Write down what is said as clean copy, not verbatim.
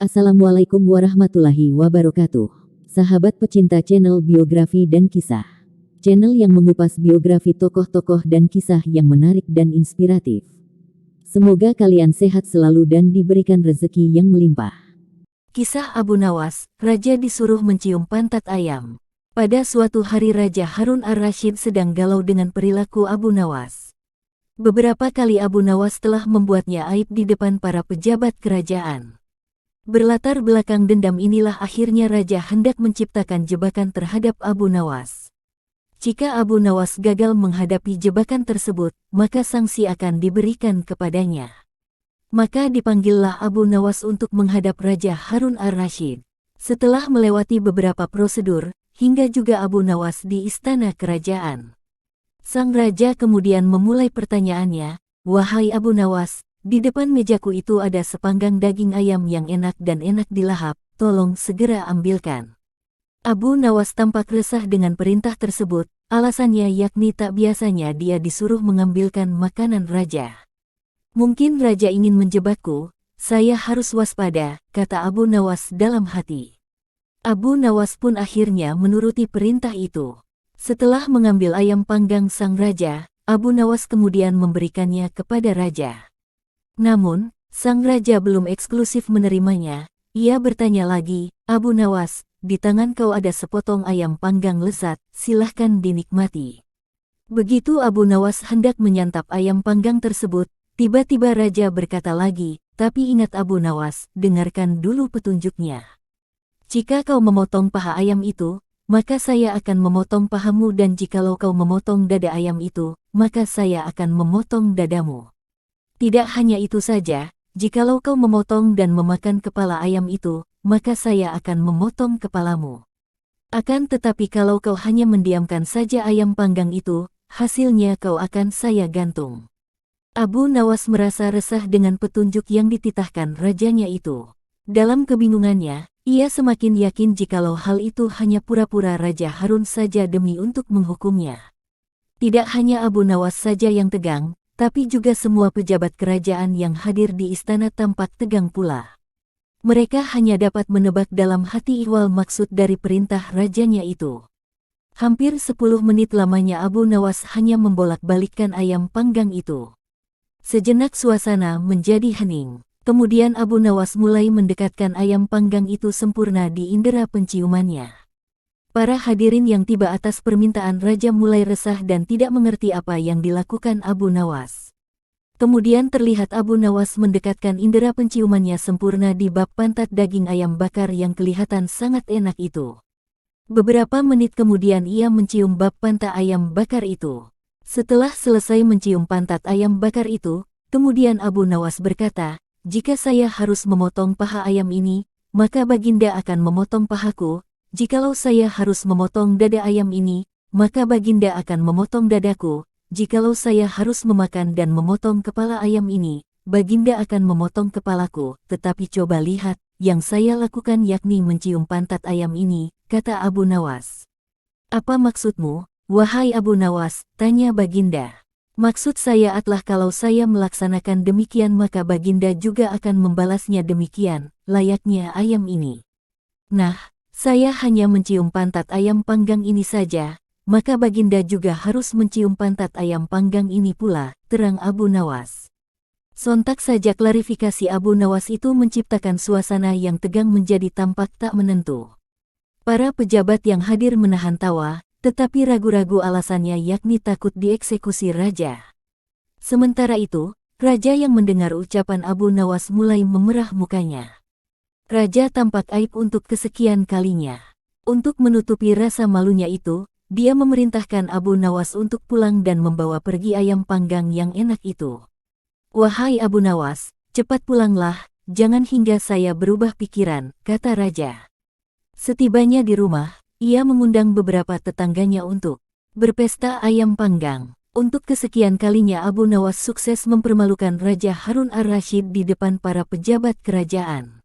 Assalamualaikum warahmatullahi wabarakatuh. Sahabat pecinta channel biografi dan kisah. Channel yang mengupas biografi tokoh-tokoh dan kisah yang menarik dan inspiratif. Semoga kalian sehat selalu dan diberikan rezeki yang melimpah. Kisah Abu Nawas, Raja disuruh mencium pantat ayam. Pada suatu hari Raja Harun ar-Rasyid sedang galau dengan perilaku Abu Nawas. Beberapa kali Abu Nawas telah membuatnya aib di depan para pejabat kerajaan. Berlatar belakang dendam inilah akhirnya Raja hendak menciptakan jebakan terhadap Abu Nawas. Jika Abu Nawas gagal menghadapi jebakan tersebut, maka sanksi akan diberikan kepadanya. Maka dipanggillah Abu Nawas untuk menghadap Raja Harun ar-Rasyid. Setelah melewati beberapa prosedur, hingga juga Abu Nawas di istana kerajaan. Sang Raja kemudian memulai pertanyaannya, "Wahai Abu Nawas, di depan mejaku itu ada sepanggang daging ayam yang enak dan enak dilahap, tolong segera ambilkan." Abu Nawas tampak resah dengan perintah tersebut, alasannya yakni tak biasanya dia disuruh mengambilkan makanan Raja. "Mungkin Raja ingin menjebakku, saya harus waspada," kata Abu Nawas dalam hati. Abu Nawas pun akhirnya menuruti perintah itu. Setelah mengambil ayam panggang sang Raja, Abu Nawas kemudian memberikannya kepada Raja. Namun, sang Raja belum eksklusif menerimanya. Ia bertanya lagi, "Abu Nawas, di tangan kau ada sepotong ayam panggang lezat, silahkan dinikmati." Begitu Abu Nawas hendak menyantap ayam panggang tersebut, tiba-tiba Raja berkata lagi, "Tapi ingat Abu Nawas, dengarkan dulu petunjuknya. Jika kau memotong paha ayam itu, maka saya akan memotong pahamu, dan jikalau kau memotong dada ayam itu, maka saya akan memotong dadamu. Tidak hanya itu saja, jikalau kau memotong dan memakan kepala ayam itu, maka saya akan memotong kepalamu. Akan tetapi kalau kau hanya mendiamkan saja ayam panggang itu, hasilnya kau akan saya gantung." Abu Nawas merasa resah dengan petunjuk yang dititahkan rajanya itu. Dalam kebingungannya, ia semakin yakin jikalau hal itu hanya pura-pura Raja Harun saja demi untuk menghukumnya. Tidak hanya Abu Nawas saja yang tegang, tapi juga semua pejabat kerajaan yang hadir di istana tampak tegang pula. Mereka hanya dapat menebak dalam hati ihwal maksud dari perintah rajanya itu. Hampir 10 menit lamanya Abu Nawas hanya membolak-balikkan ayam panggang itu. Sejenak suasana menjadi hening. Kemudian Abu Nawas mulai mendekatkan ayam panggang itu sempurna di indera penciumannya. Para hadirin yang tiba atas permintaan Raja mulai resah dan tidak mengerti apa yang dilakukan Abu Nawas. Kemudian terlihat Abu Nawas mendekatkan indera penciumannya sempurna di bab pantat daging ayam bakar yang kelihatan sangat enak itu. Beberapa menit kemudian ia mencium bab pantat ayam bakar itu. Setelah selesai mencium pantat ayam bakar itu, kemudian Abu Nawas berkata, "Jika saya harus memotong paha ayam ini, maka Baginda akan memotong pahaku. Jikalau saya harus memotong dada ayam ini, maka Baginda akan memotong dadaku. Jikalau saya harus memakan dan memotong kepala ayam ini, Baginda akan memotong kepalaku. Tetapi coba lihat, yang saya lakukan yakni mencium pantat ayam ini," kata Abu Nawas. "Apa maksudmu, wahai Abu Nawas?" tanya Baginda. "Maksud saya adalah kalau saya melaksanakan demikian maka Baginda juga akan membalasnya demikian, layaknya ayam ini. Nah, saya hanya mencium pantat ayam panggang ini saja, maka Baginda juga harus mencium pantat ayam panggang ini pula," terang Abu Nawas. Sontak saja klarifikasi Abu Nawas itu menciptakan suasana yang tegang menjadi tampak tak menentu. Para pejabat yang hadir menahan tawa, tetapi ragu-ragu alasannya yakni takut dieksekusi Raja. Sementara itu, Raja yang mendengar ucapan Abu Nawas mulai memerah mukanya. Raja tampak aib untuk kesekian kalinya. Untuk menutupi rasa malunya itu, dia memerintahkan Abu Nawas untuk pulang dan membawa pergi ayam panggang yang enak itu. "Wahai Abu Nawas, cepat pulanglah, jangan hingga saya berubah pikiran," kata Raja. Setibanya di rumah, ia mengundang beberapa tetangganya untuk berpesta ayam panggang. Untuk kesekian kalinya Abu Nawas sukses mempermalukan Raja Harun ar-Rasyid di depan para pejabat kerajaan.